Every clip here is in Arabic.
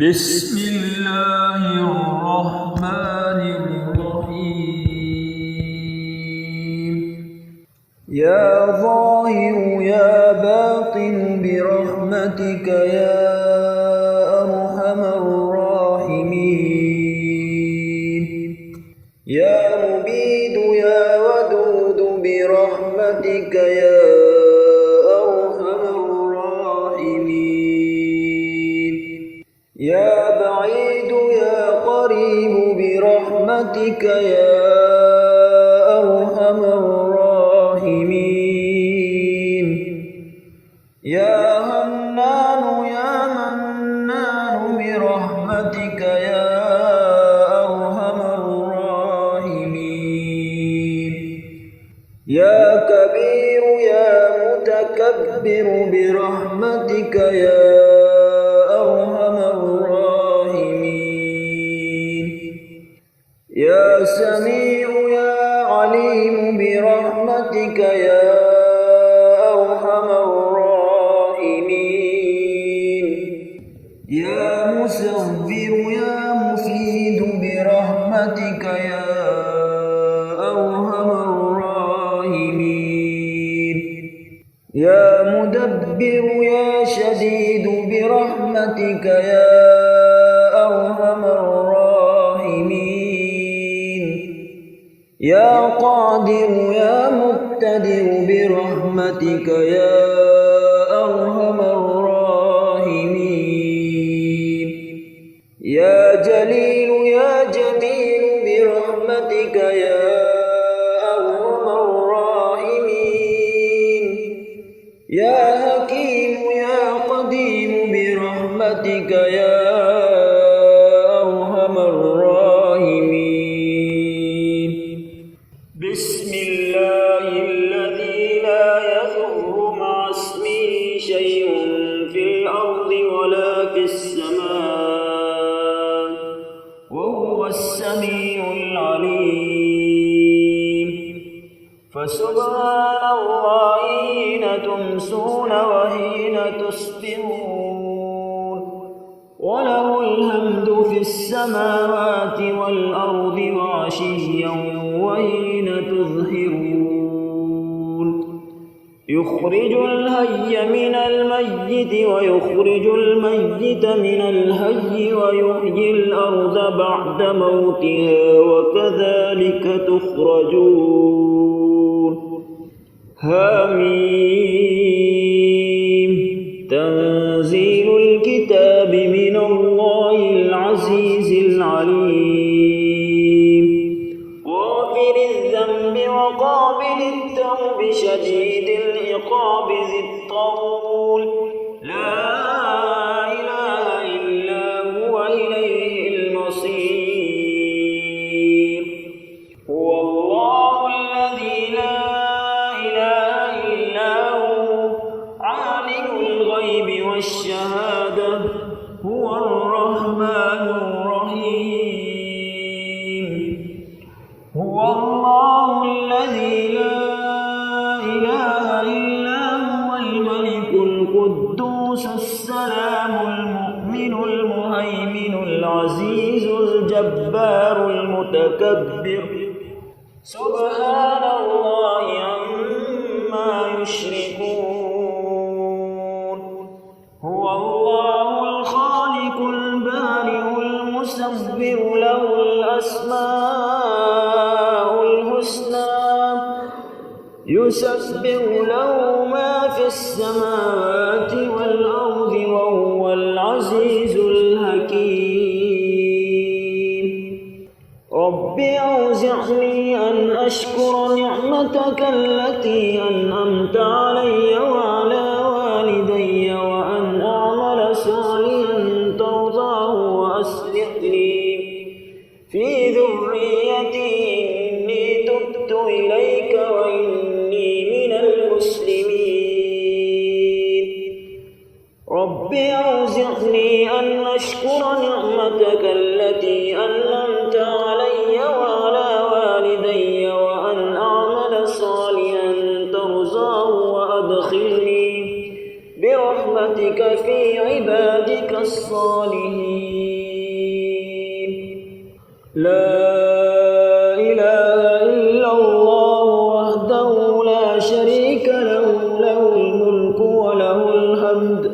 بسم الله الرحمن الرحيم. يا ظاهر يا باطن برحمتك يا أرحم الراحمين. يا مبيد يا ودود برحمتك يا أرحم الراحمين. يا بعيد يا قريب برحمتك يا أرحم الراحمين. يا حنان يا منان برحمتك يا أرحم الراحمين. يا كبير يا متكبر برحمتك يا أرحم الراحمين. يا سميع يا عليم برحمتك يا أرحم الراحمين. يا مصبر يا مفيد برحمتك يا أرحم الراحمين. يا مدبر يا شديد برحمتك يا أرحم الراحمين. يا قادر يا مقتدر برحمتك يا أرحم الراحمين. يا جليل يا جميل برحمتك يا أرحم الراحمين. يا حكيم يا قديم برحمتك يا أرحم الراحمين. بسم الله الذي لا يضر مع اسمه شيء في الأرض ولا في السماء وهو السميع العليم. فسبحان الله حين تمسون وحين تصبحون وله الحمد في السماوات والأرض وعشيا وحين تظهرون. يخرج الحي من الميت ويخرج الميت من الحي ويحيي الأرض بعد موتها وكذلك تخرجون. حميم. تنزيل الكتاب من الله العزيز العليم. غافر الذنب وقابل التوب شديد العقاب ذي الطول. لا إله إلا هو إليه المصير. هو الله الذي لا إله إلا هو عالم الغيب والشهادة هو الرحمن الرحيم. هو الله الذي لا إله إلا هو الملك القدوس السلام المؤمن المهيمن العزيز الجبار المتكبر. سبحان الله عما يشركون. هو الله الخالق البارئ المصور له الأسماء الحسنى يسبح له ما في السماوات والأرض وهو العزيز الحكيم. رب أوزعني أن أشكر نعمتك التي أنعمت علي وعلى والدي وأن أعمل صالحا ترضاه وأصلح لي في ذريتي إني تبت إليك وإني من المسلمين. رب أوزعني أن أشكر نعمتك التي أنعمت علي وعلى والدي وأن أعمل صالحا ترضاه وأدخلني برحمتك في عبادك الصالحين. لا إله إلا الله وحده لا شريك له، له الملك وله الحمد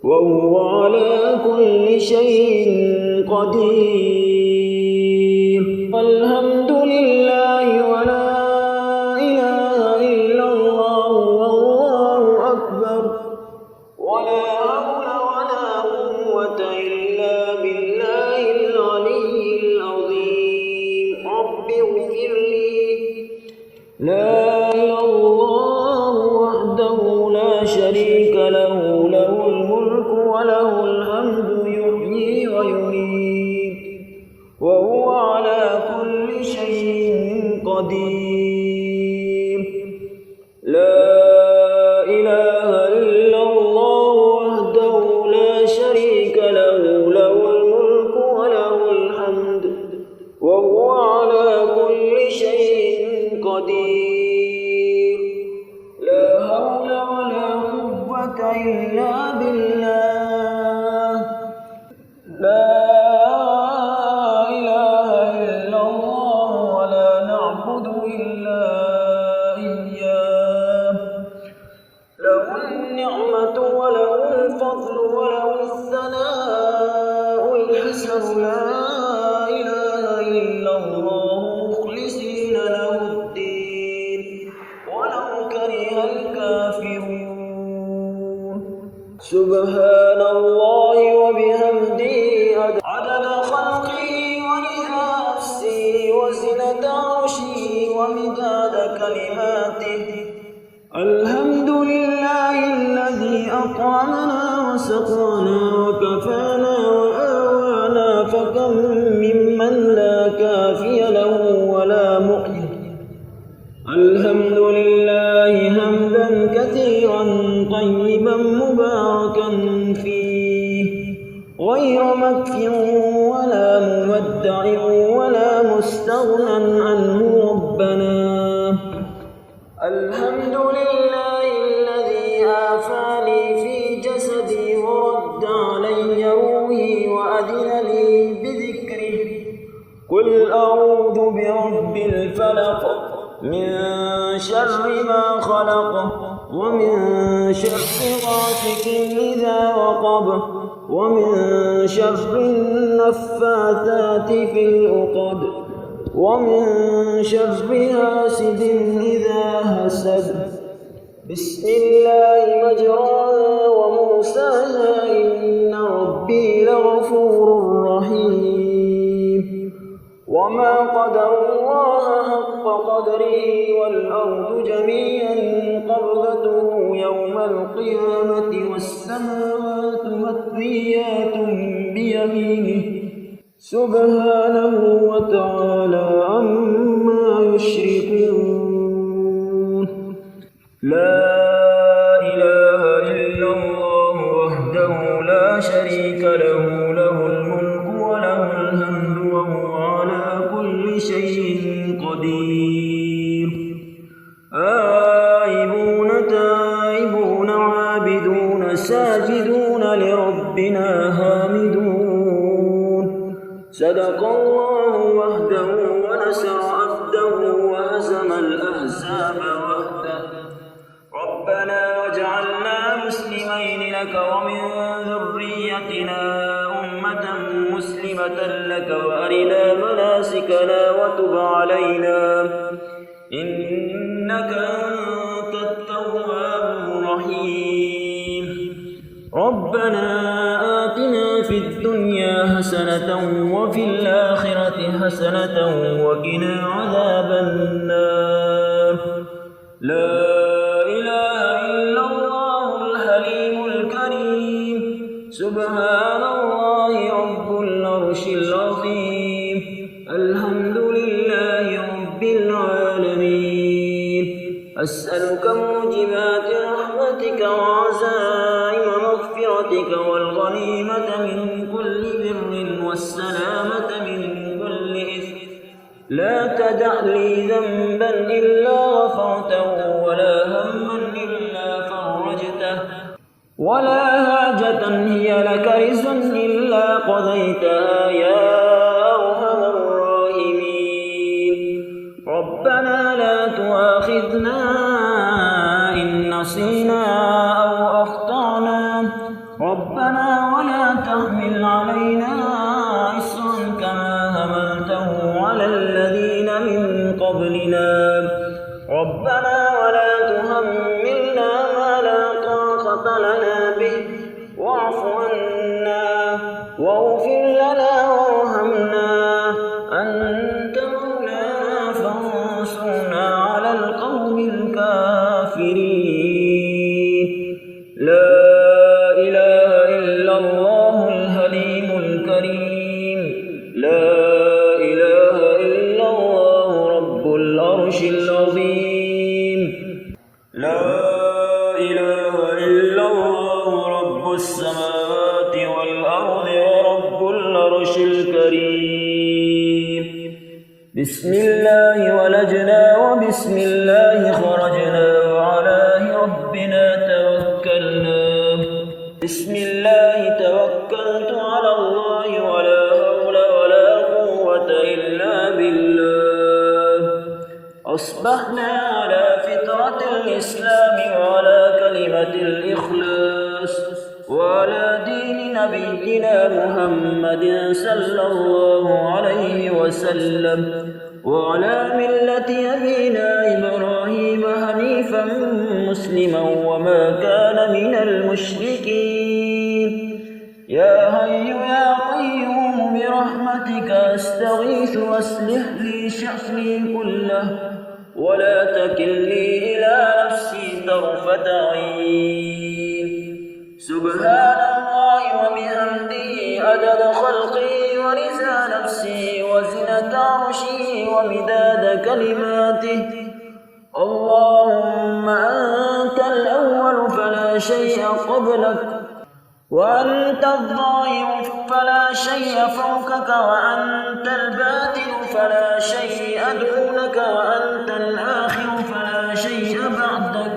وهو على كل شيء قدير. الحمد لله ولا إله إلا الله والله أكبر، ولا حول ولا قوة إلا بالله العلي العظيم. رب اغفر لي. لا إله إلا الله وحده لا شريك له، له الملك وله الحمد يحيي ويميت وهو على كل شيء قدير. لا إله إلا الله وحده لا شريك له، له الملك وله الحمد وهو على كل شيء قدير. لا حول ولا قوة إلا بالله. لا إله إلا الله ولا نعبد إلا إياه. له النعمة وله الفضل وله الثناء الحسن. لا إله إلا الله مخلصين له الدين ولو كره الكافرون. سبحان الله وبحمده عدد خلقه ورضا نفسه وزنة عرشه ومداد كلماته. الحمد لله الذي أطعمنا وسقانا وكفانا وآوانا، فكم ممن لا كافي له ولا مؤيد. الحمد لله حمدا كثيرا طيبا مباركا فيه، غير مكفٍ ولا مودع ولا مستغنى عنه ربنا. الحمد لله الذي عافاني في جسدي ورد علي روحي وأذن لي بذكره. قل أعوذ برب الفلق من شر ما خلق ومن شر غاسق إذا وقب ومن شر النفاثات في العقد ومن شر حاسد إذا حسد. بسم الله مجراها ومرساها، إن ربي لغفور رحيم. وما قدر الله حق قدره والأرض جميعا قبضته يوم القيامة والسماوات مطويات بيمينه سبحانه وتعالى عما يشركون. لا إله إلا الله وحده لا شريك له، له الملك وله الحمد وهو على كل شيء قدير. آيبون تائبون عابدون ساجدون لربنا حامدون. صدق الله وحده ونصر عبده وهزم الأحزاب وحده. ربنا واجعلنا مسلمين لك ومن ذريتنا أمة مسلمة لك وأرنا مناسكنا وتب علينا إنك أنت التواب الرحيم. ربنا آتنا في الدنيا حسنة وفي الآخرة حسنة وقنا عذاب النار. لا إله إلا الله الحليم الكريم. سبحان الله رب العرش العظيم. الحمد لله رب العالمين. أسألك موجبات رحمتك وعزائم مغفرتك والغنيمة من كل بر والسلامة من كل إثم. لا تدع لي ذنبا إلا غفرته ولا هما إلا فرجته ولا حاجة هي لك رزق إلا قضيتها يا أرحم الراحمين. تؤاخذنا إن نسينا أو أخطأنا ربنا ولا تحمل علينا إصرا كما حملته على الذين من قبلنا ربنا ولا تحملنا ما لا طاقة لنا به واعف عنا واغفر لنا وارحمنا أنت مولانا فانصرنا على القوم الكافرين. لا إله إلا الله الحليم الكريم. لا إله إلا الله رب العرش العظيم. لا إله إلا الله رب السماوات والأرض ورب العرش الكريم. بسم الله ولجنا وبسم الله خرجنا وعلى ربنا توكلنا. بسم الله توكلت على الله ولا حول ولا قوة إلا بالله. أصبحنا على فطرة الإسلام وعلى كلمة الإخلاص وعلى دين نبينا محمد صلى الله عليه وسلم وعلى ملة أبينا إبراهيم حنيفا مسلما وما كان من المشركين. يا حي يا قيوم برحمتك أستغيث أصلح لي شأني كله ولا تكلني إلى نفسي طرفة عين. سبحان الله وبحمده عدد خلقي ورضا نفسي وزنة عرشي ومداد كلماته. اللهم أنت الأول فلا شيء قبلك وأنت الظاهر فلا شيء فوقك وأنت الباطن فلا شيء دونك وأنت الآخر فلا شيء بعدك.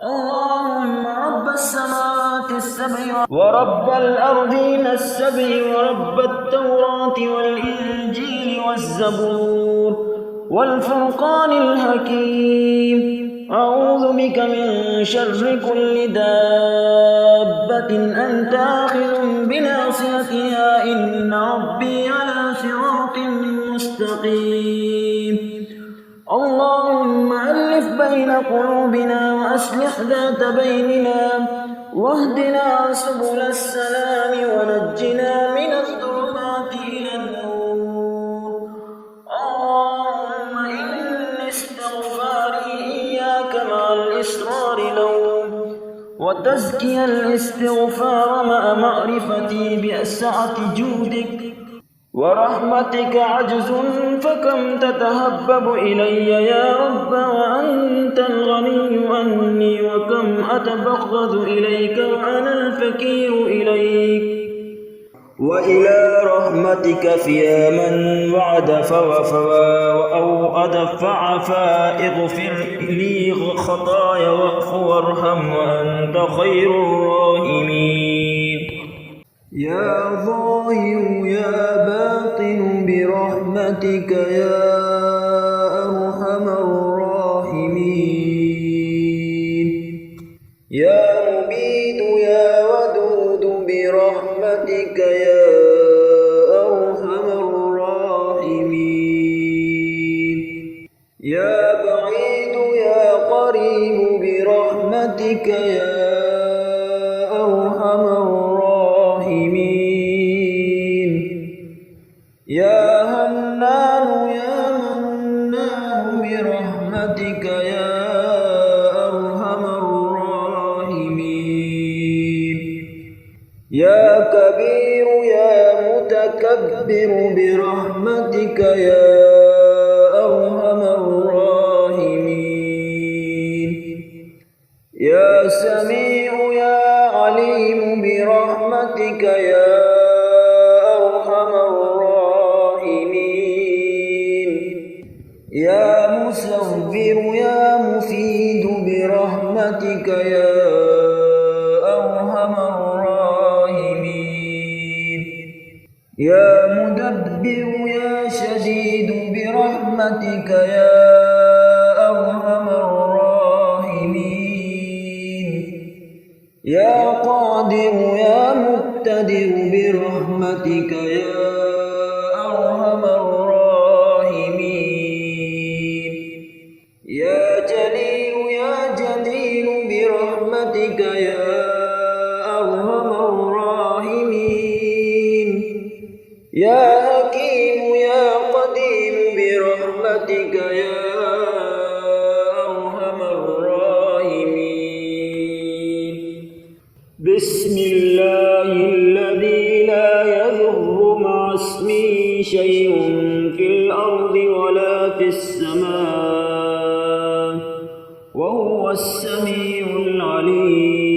اللهم رب السماوات السبع ورب الأرضين السبع ورب التوراة والإنجيل والزبور والفرقان الحكيم. أعوذ بك من شر كل دابة أنت آخذ بناصيتها إن ربي على صراط مستقيم. اللهم ألف بين قلوبنا وأصلح ذات بيننا واهدنا سبل السلام ونجنا من الظلمات إلى النور. اللهم إني استغفاري إياك مع الإصرار لوم وتزكي الاستغفار مع معرفتي بسعة جودك ورحمتك عجز فكم تتهبب إلي يا رب وأنت الغني عني وكم أتبغض إليك وأنا الفقير إليك. وإلى رحمتك فيا من وعد فوفى أو أدفع فاغفر لي خطايا واعف وارحم وأنت خير الراحمين. يا ظاهر يا باطن برحمتك يا أرحم الراحمين. يا مبيد يا ودود برحمتك يا أرحم الراحمين. يا بعيد يا قريب برحمتك يا أرحم الراحمين. يا هنان يا منان برحمتك يا أرحم الراحمين. يا كبير يا متكبر برحمتك يا أرحم الراحمين. يا سميع يا عليم برحمتك يا أرحم الراحمين. يا مصور يا مفيد برحمتك يا أرحم الراحمين. يا مدبر يا شديد برحمتك يا أرحم أرحم الراحمين. يا قادر يا مقتدر برحمتك يا أرحم الراحمين. يا جليل يا جليل برحمتك يا أرحم الراحمين. يا حكيم يا قدير برحمتك يا أرحم الراحمين. بسم الله الذي لا يضر مع اسمه شيء في الأرض ولا في السماء وهو السميع العليم.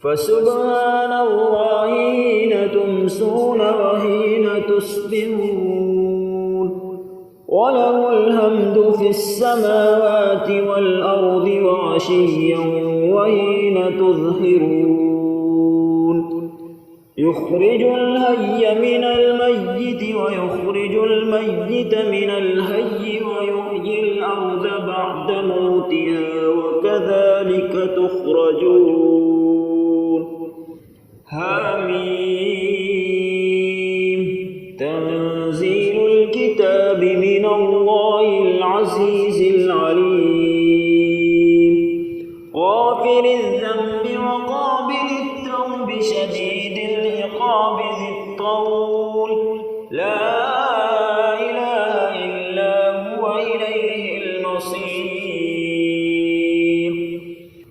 فسبحان الله حين تمسون وحين تصبحون. وله الحمد في السماوات والأرض وعشيا وحين تظهرون. يخرج الحي من الميت ويخرج الميت من الحي ويحيي الأرض بعد موتها وكذلك تخرجون. حميم. تنزيل الكتاب من الله العزيز العليم. غافر الذنب وقابل التوب شديد العقاب ذي الطول. لا إله إلا هو إليه المصير.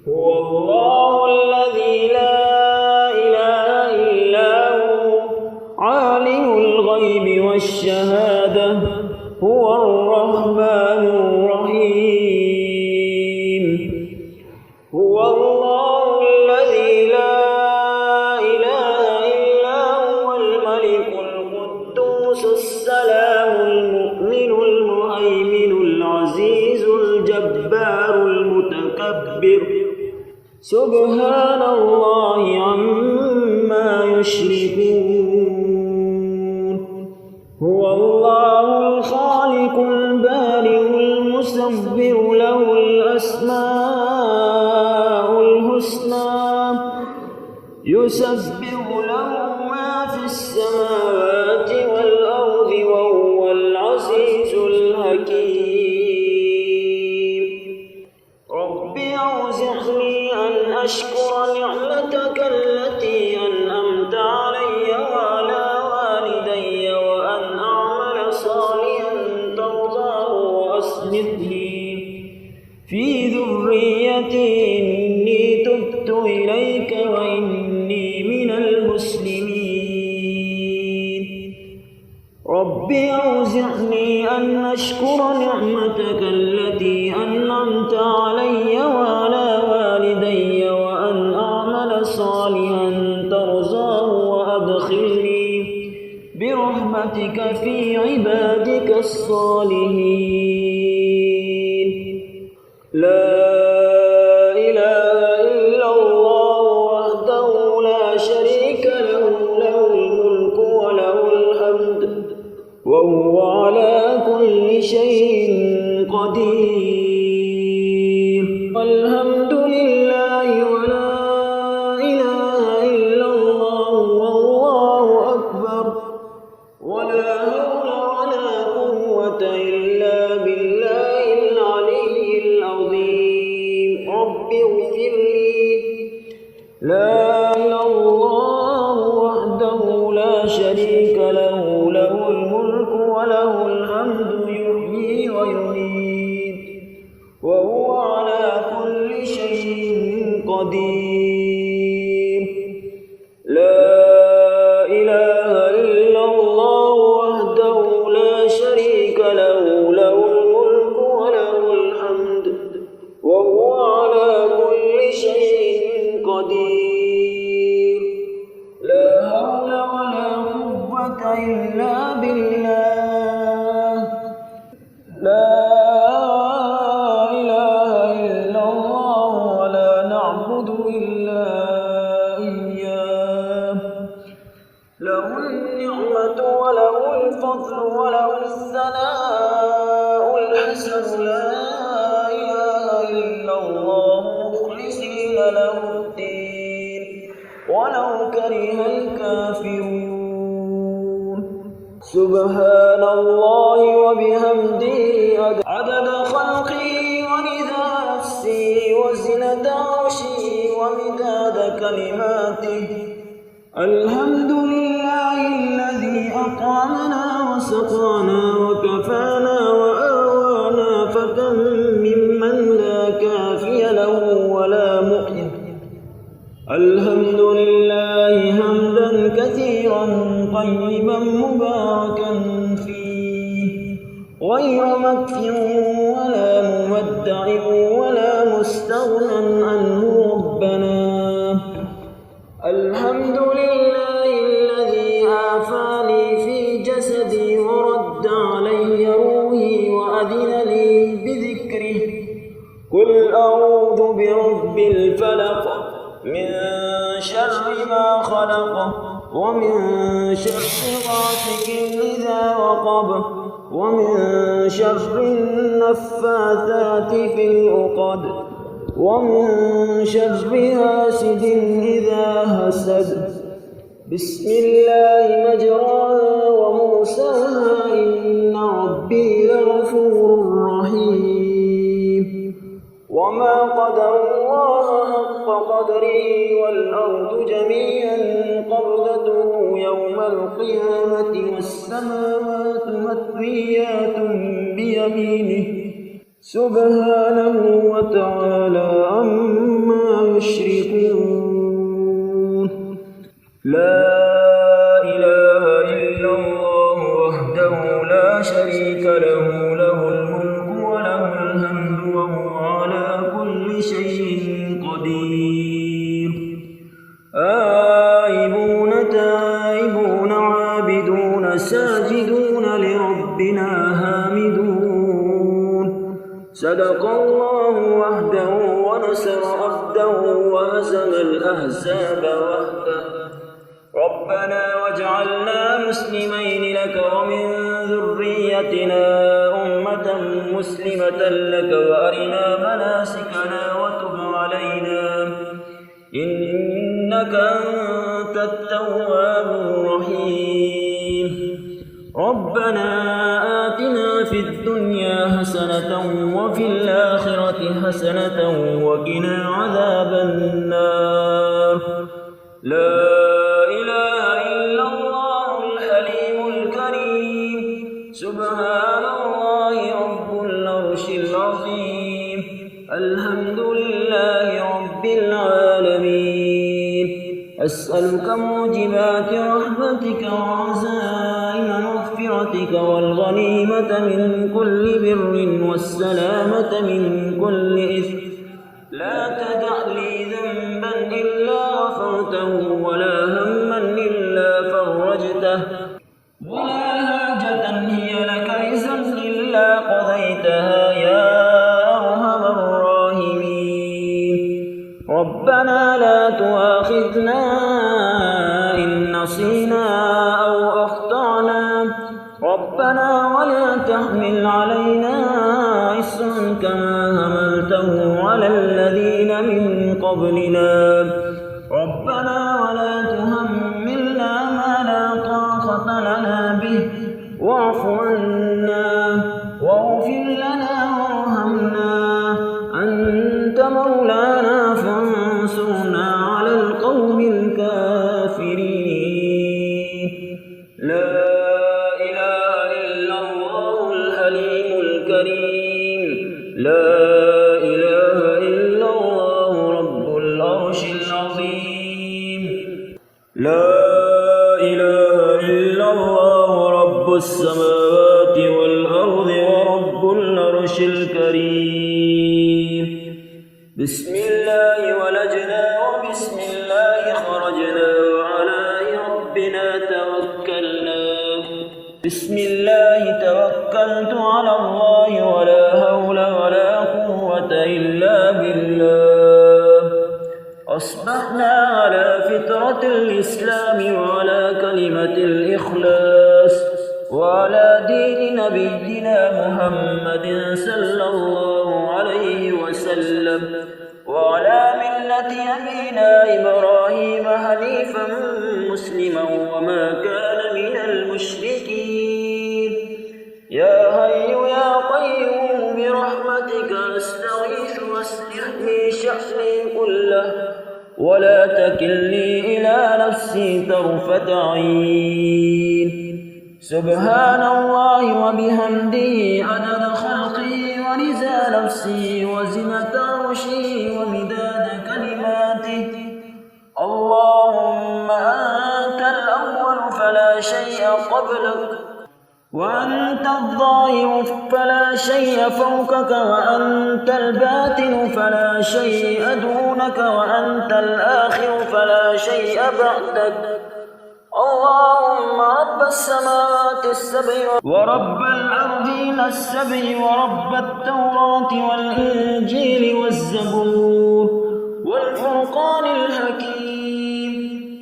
هو الله الذي لا إله إلا هو عالم الغيب والشهادة هو الرحمن الرحيم. هو الله الذي لا إله إلا هو الملك القدوس السلام المؤمن المهيمن العزيز الجبار المتكبر. سبحان الله عما يشركون. هو الله الخالق البارئ المصور له الأسماء الحسنى. يسبح له ما في السماوات والأرض وهو العزيز الحكيم. رب أوزعني أن أشكر نعمتك التي أنعمت علي وعلى والدي وأن أعمل صالحا ترضاه وأصلح لي في ذريتي إني تبت إليك وإني من المسلمين. رب أوزعني أن أشكر نعمتك التي أنعمت علي وعلى والدي وأن أعمل صالحا ترضاه وأدخلني برحمتك في عبادك الصالحين. لا إله إلا الله وحده لا شريك له له الملك وله الحمد وهو على كل شيء قدير. والحمد لله ولا إله إلا الله والله أكبر. ولا حول ولا قوة إلا بالله العلي العظيم. رب اغفر لي. لا إله إلا الله وحده لا شريك له له الملك وله الحمد يحيي ويميت وهو على كل شيء قدير. لا إله إلا الله وحده لا شريك له له الملك وله الحمد وهو على كل شيء قدير. لا حول ولا قوة إلا بالله. لا إله إلا الله ولا نعبد إلا إياه. له النعمة وله الفضل وله الثناء الحسن لا إله إلا الله مخلصين له الدين ولو كره الكافرون. سبحان الله وبحمده عدد خلقه ورضا نفسه وزنة عرشه ومداد كلماته. الحمد لله الذي أطعمنا وسقانا وكفانا وآوانا، فكم ممن لا كافي له ولا مؤيد. الحمد لله حمدا كثيرا طيبا مباركا فيه، غير مكفٍ ولا مودع ولا مستغنى عنه ربنا. الحمد لله الذي عافاني في جسدي ورد علي روحي وأذن لي بذكره. قل أعوذ برب الفلق من شر ما خلق ومن شر غاسق إذا وقب ومن شر النفاثات في العقد ومن شر حاسد إذا حسد. بسم الله مجراها ومرساها إن ربي لغفور رحيم. وما قدر الله حق قدره والأرض جميعا قبضته يوم القيامة والسماوات مطويات بيمينه سبحانه وتعالى عما يشركون. لا إله إلا الله وحده لا شريك له، له الملك وله الحمد وهو على كل شيء قدير. آيبون تائبون عابدون ساجدون لربنا حامدون. صدق الله وحده ونصر عبده وهزم الأحزاب وحده. ربنا واجعلنا مسلمين لك ومن ذريتنا أمة مسلمة لك وأرنا مناسكنا وتب علينا إنك أنت التواب الرحيم. ربنا آتنا في الدنيا حسنة وفي الآخرة حسنة وقنا عذاب النار. لا إله إلا الله الحليم الكريم. سبحان الله رب العرش العظيم. الحمد لله رب العالمين. أسألك موجبات رحمتك وعزائم مغفرتك والغنيمة من كل بر والسلامة من كل إثم. لا تدع لي ذنبا إلا غفرته ولا هما إلا فرجته ولا حاجة هي لك رزقا إلا قضيتها يا أرحم الراحمين. ربنا لا تؤاخذنا إن نسينا أو أخطأنا. ربنا ولا تحمل علينا إصرا كما حملته على الذين من قبلنا. ربنا ولا تحملنا ما لا طاقة لنا به واعف عنا واغفر لنا وارحمنا. أنت مولانا فانصرنا على القوم الكافرين. لا إله إلا الله الحليم الكريم. لا إله إلا الله رب العرش العظيم. لا إله إلا الله رب السماوات والأرض ورب العرش الكريم. بسم الله ولجنا وبسم الله خرجنا وعلى ربنا توكلنا. بسم الله توكلت على الله ولا حول ولا قوة إلا بالله. أصبحنا على فطرة الإسلام وعلى كلمة الإخلاص. وعلى دين نبينا محمد صلى الله عليه وسلم وعلى ملة أبينا إبراهيم حنيفا مسلما وما كان من المشركين. يا حي يا قيوم برحمتك أستغيث واصلح لي شأني كله ولا تكلني إلى نفسي طرفة عين. سبحان الله وبحمده عدد خلقه ورضا نفسه وزنة عرشه ومداد كلماته. اللهم أنت الأول فلا شيء قبلك، وأنت الظاهر فلا شيء فوقك، وأنت الباطن فلا شيء دونك، وأنت الآخر فلا شيء بعدك. اللهم رب السماوات السبع ورب الأرضين السبع ورب التوراة والإنجيل والزبور والفرقان الحكيم،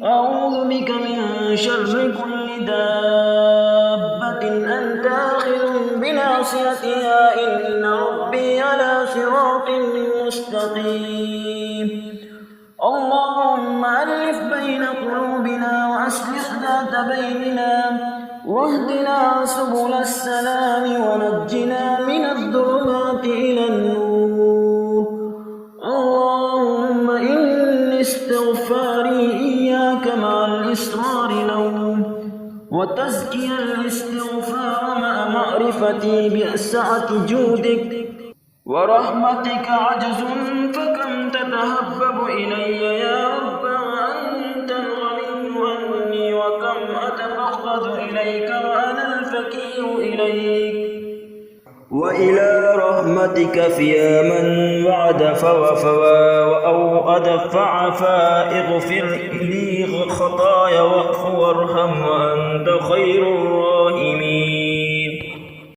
أعوذ بك من شر كل دابة أنت آخذ بناصيتها، إن ربي على صراط مستقيم. اللهم ألف بين قلوبنا وأصلح ذات بيننا واهدنا سبل السلام ونجنا من الظلمات إلى النور. اللهم إني استغفاري إياك مع الإصرار لوم، وتزكي الاستغفار مع معرفتي بسعة جودك ورحمتك عجز، فكم تتهبب إلي يا رب وأنت الغني عني، وكم أتفقد إليك وأنا الفقير إليك. وإلى رحمتك فيا من وعد فوفى أو أدفع فاغفر لي خطايا واعف وارحم وأنت خير الراحمين.